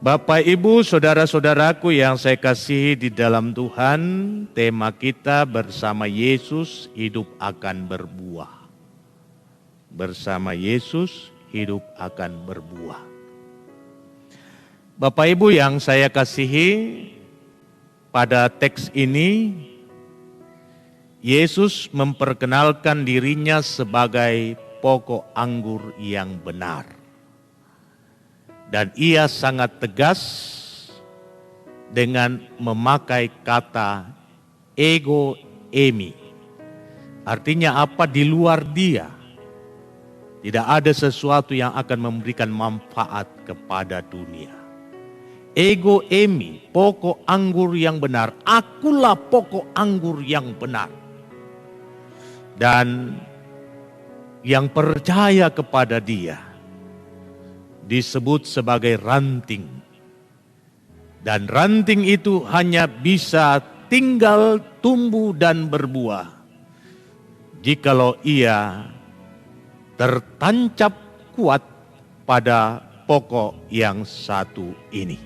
Bapak, Ibu, saudara-saudaraku yang saya kasihi di dalam Tuhan, tema kita bersama Yesus hidup akan berbuah. Bersama Yesus hidup akan berbuah. Bapak, Ibu yang saya kasihi, pada teks ini Yesus memperkenalkan dirinya sebagai pokok anggur yang benar. Dan ia sangat tegas dengan memakai kata ego eimi. Artinya apa? Di luar dia. Tidak ada sesuatu yang akan memberikan manfaat kepada dunia. Ego eimi, pokok anggur yang benar. Akulah pokok anggur yang benar. Dan yang percaya kepada dia disebut sebagai ranting. Dan ranting itu hanya bisa tinggal tumbuh dan berbuah jikalau ia tertancap kuat pada pokok yang satu ini.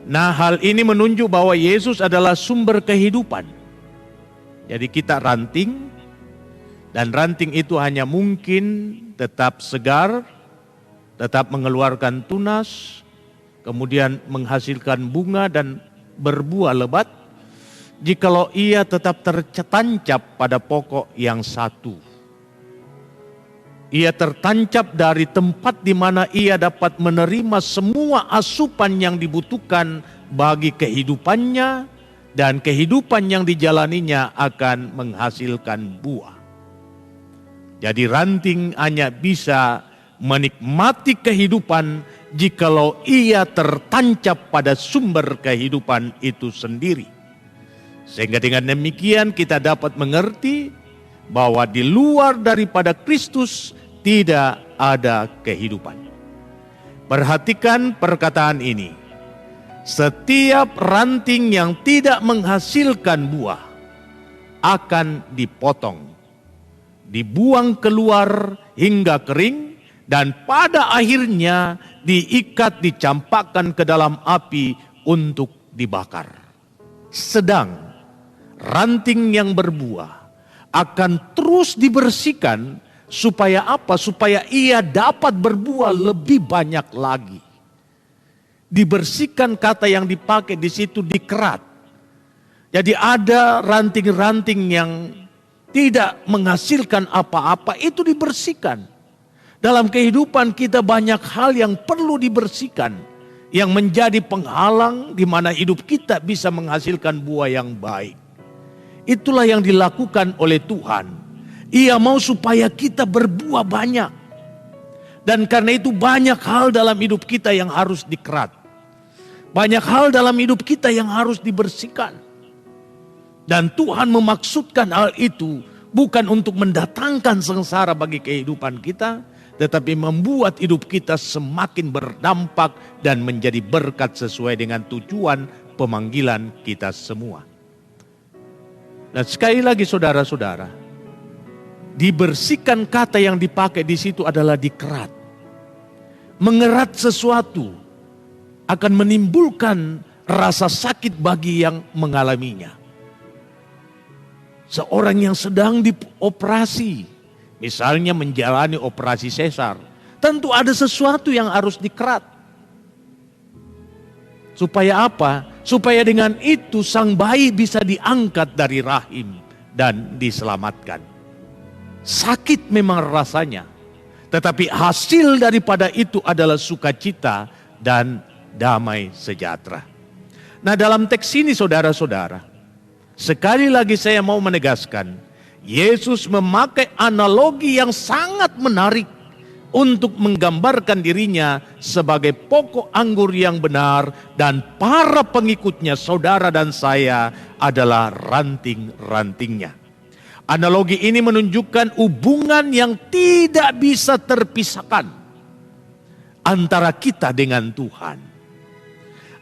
Nah, hal ini menunjuk bahwa Yesus adalah sumber kehidupan. Jadi kita ranting, dan ranting itu hanya mungkin tetap segar, tetap mengeluarkan tunas, kemudian menghasilkan bunga dan berbuah lebat, jikalau ia tetap tertancap pada pokok yang satu. Ia tertancap dari tempat di mana ia dapat menerima semua asupan yang dibutuhkan bagi kehidupannya, dan kehidupan yang dijalaninya akan menghasilkan buah. Jadi ranting hanya bisa menikmati kehidupan jikalau ia tertancap pada sumber kehidupan itu sendiri. Sehingga dengan demikian kita dapat mengerti bahwa di luar daripada Kristus tidak ada kehidupan. Perhatikan perkataan ini. Setiap ranting yang tidak menghasilkan buah akan dipotong, dibuang keluar hingga kering, dan pada akhirnya diikat, dicampakkan ke dalam api untuk dibakar. Sedang ranting yang berbuah akan terus dibersihkan supaya apa? Supaya ia dapat berbuah lebih banyak lagi. Dibersihkan, kata yang dipakai di situ dikerat. Jadi ada ranting-ranting yang tidak menghasilkan apa-apa, itu dibersihkan. Dalam kehidupan kita banyak hal yang perlu dibersihkan, yang menjadi penghalang di mana hidup kita bisa menghasilkan buah yang baik. Itulah yang dilakukan oleh Tuhan. Ia mau supaya kita berbuah banyak. Dan karena itu banyak hal dalam hidup kita yang harus dikerat. Banyak hal dalam hidup kita yang harus dibersihkan. Dan Tuhan memaksudkan hal itu bukan untuk mendatangkan sengsara bagi kehidupan kita, tetapi membuat hidup kita semakin berdampak dan menjadi berkat sesuai dengan tujuan pemanggilan kita semua. Dan sekali lagi saudara-saudara, dibersihkan, kata yang dipakai di situ adalah dikerat. Mengerat sesuatu akan menimbulkan rasa sakit bagi yang mengalaminya. Seorang yang sedang dioperasi, misalnya menjalani operasi sesar, tentu ada sesuatu yang harus dikerat. Supaya apa? Supaya dengan itu sang bayi bisa diangkat dari rahim dan diselamatkan. Sakit memang rasanya, tetapi hasil daripada itu adalah sukacita dan damai sejahtera. Nah, dalam teks ini saudara-saudara, sekali lagi saya mau menegaskan, Yesus memakai analogi yang sangat menarik untuk menggambarkan dirinya sebagai pokok anggur yang benar, dan para pengikutnya, saudara dan saya, adalah ranting-rantingnya. Analogi ini menunjukkan hubungan yang tidak bisa terpisahkan antara kita dengan Tuhan.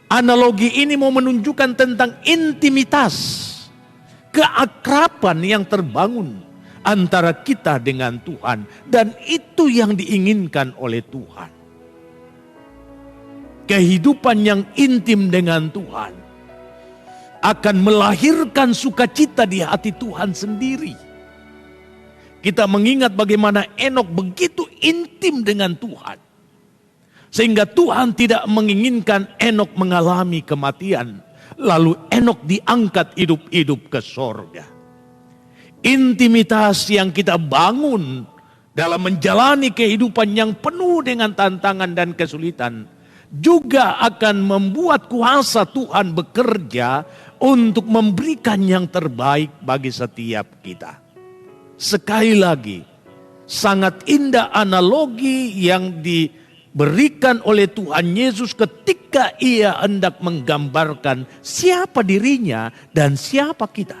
Analogi ini mau menunjukkan tentang intimitas, keakraban yang terbangun antara kita dengan Tuhan, dan itu yang diinginkan oleh Tuhan. kehidupan yang intim dengan Tuhan akan melahirkan sukacita di hati Tuhan sendiri. Kita mengingat bagaimana Enok begitu intim dengan Tuhan, sehingga Tuhan tidak menginginkan Enok mengalami kematian. Lalu Enok diangkat hidup-hidup ke sorga. Intimitas yang kita bangun dalam menjalani kehidupan yang penuh dengan tantangan dan kesulitan juga akan membuat kuasa Tuhan bekerja untuk memberikan yang terbaik bagi setiap kita. Sekali lagi, sangat indah analogi yang diberikan oleh Tuhan Yesus ketika ia hendak menggambarkan siapa dirinya dan siapa kita.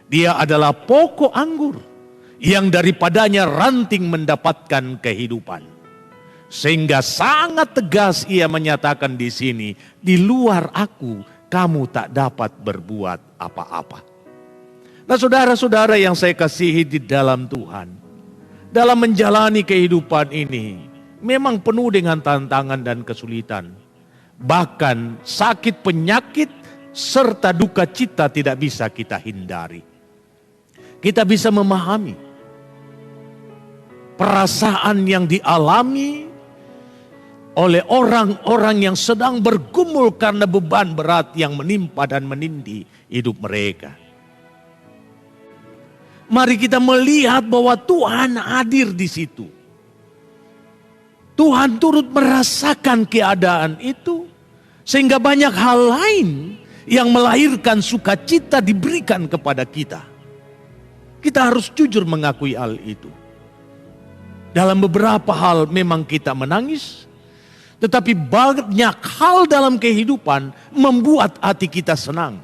Dia adalah pokok anggur yang daripadanya ranting mendapatkan kehidupan. Sehingga sangat tegas ia menyatakan di sini, di luar aku kamu tak dapat berbuat apa-apa. Nah, saudara-saudara yang saya kasihi di dalam Tuhan, dalam menjalani kehidupan ini memang penuh dengan tantangan dan kesulitan. Bahkan sakit, penyakit, serta duka cita tidak bisa kita hindari. Kita bisa memahami perasaan yang dialami oleh orang-orang yang sedang bergumul karena beban berat yang menimpa dan menindih hidup mereka. Mari kita melihat bahwa Tuhan hadir di situ. Tuhan turut merasakan keadaan itu, sehingga banyak hal lain yang melahirkan sukacita diberikan kepada kita. Kita harus jujur mengakui hal itu. Dalam beberapa hal memang kita menangis, tetapi banyak hal dalam kehidupan membuat hati kita senang.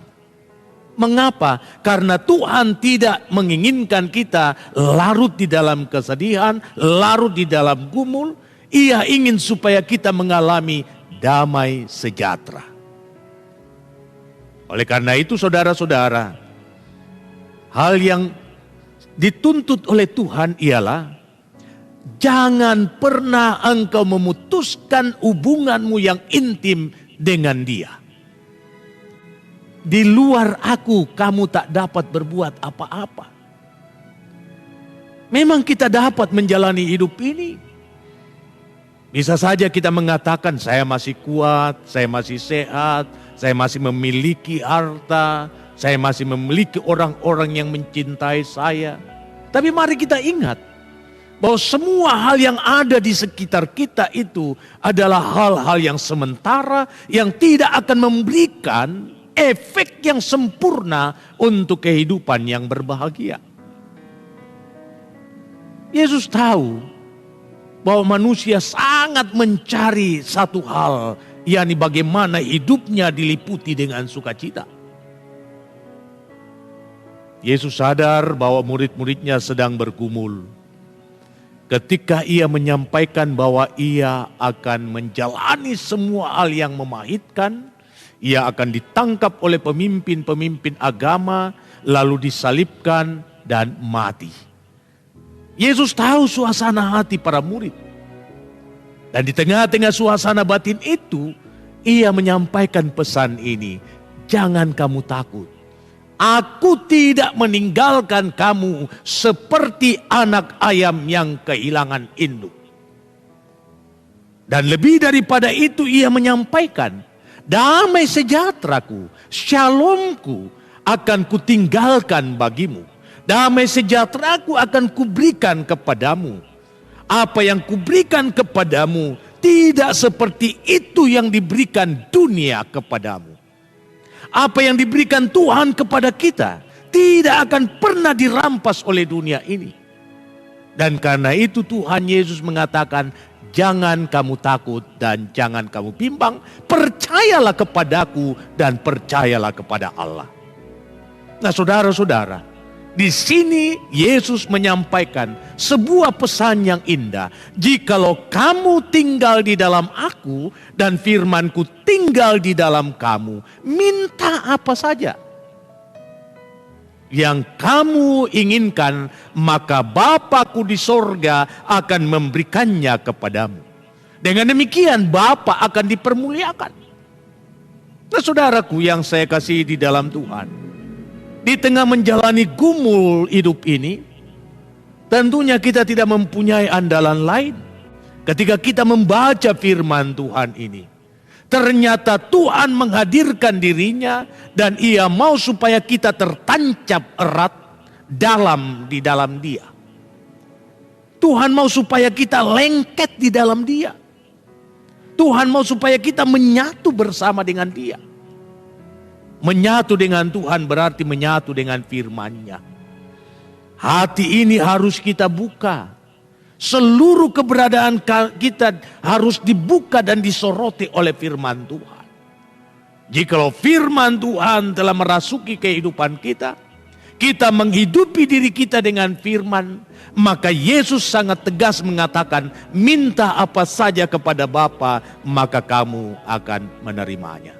Mengapa? Karena Tuhan tidak menginginkan kita larut di dalam kesedihan, larut di dalam gumul. Ia ingin supaya kita mengalami damai sejahtera. Oleh karena itu saudara-saudara, hal yang dituntut oleh Tuhan ialah jangan pernah engkau memutuskan hubunganmu yang intim dengan Dia. Di luar aku kamu tak dapat berbuat apa-apa. Memang kita dapat menjalani hidup ini. Bisa saja kita mengatakan saya masih kuat, saya masih sehat, saya masih memiliki harta, saya masih memiliki orang-orang yang mencintai saya. Tapi mari kita ingat bahwa semua hal yang ada di sekitar kita itu adalah hal-hal yang sementara yang tidak akan memberikan efek yang sempurna untuk kehidupan yang berbahagia. Yesus tahu bahwa manusia sangat mencari satu hal, yakni bagaimana hidupnya diliputi dengan sukacita. Yesus sadar bahwa murid-muridnya sedang bergumul. Ketika ia menyampaikan bahwa ia akan menjalani semua hal yang memahitkan, ia akan ditangkap oleh pemimpin-pemimpin agama, lalu disalibkan dan mati. Yesus tahu suasana hati para murid. Dan di tengah-tengah suasana batin itu, ia menyampaikan pesan ini, jangan kamu takut. Aku tidak meninggalkan kamu seperti anak ayam yang kehilangan induk. Dan lebih daripada itu ia menyampaikan, damai sejahteraku, shalomku akan kutinggalkan bagimu. Damai sejahteraku akan kuberikan kepadamu. Apa yang kuberikan kepadamu tidak seperti itu yang diberikan dunia kepadamu. Apa yang diberikan Tuhan kepada kita tidak akan pernah dirampas oleh dunia ini. Dan karena itu Tuhan Yesus mengatakan, jangan kamu takut dan jangan kamu bimbang. Percayalah kepadaku dan percayalah kepada Allah. Nah saudara-saudara, di sini Yesus menyampaikan sebuah pesan yang indah. Jikalau kamu tinggal di dalam aku dan firmanku tinggal di dalam kamu, minta apa saja yang kamu inginkan, maka Bapa-Ku di sorga akan memberikannya kepadamu. Dengan demikian Bapa akan dipermuliakan. Nah saudaraku yang saya kasih di dalam Tuhan, di tengah menjalani gumul hidup ini, tentunya kita tidak mempunyai andalan lain. Ketika kita membaca firman Tuhan ini, ternyata Tuhan menghadirkan dirinya dan Ia mau supaya kita tertancap erat di dalam Dia. Tuhan mau supaya kita lengket di dalam Dia. Tuhan mau supaya kita menyatu bersama dengan Dia. Menyatu dengan Tuhan berarti menyatu dengan firman-Nya. Hati ini harus kita buka. Seluruh keberadaan kita harus dibuka dan disoroti oleh firman Tuhan. Jikalau firman Tuhan telah merasuki kehidupan kita, kita menghidupi diri kita dengan firman, maka Yesus sangat tegas mengatakan, minta apa saja kepada Bapa, maka kamu akan menerimanya.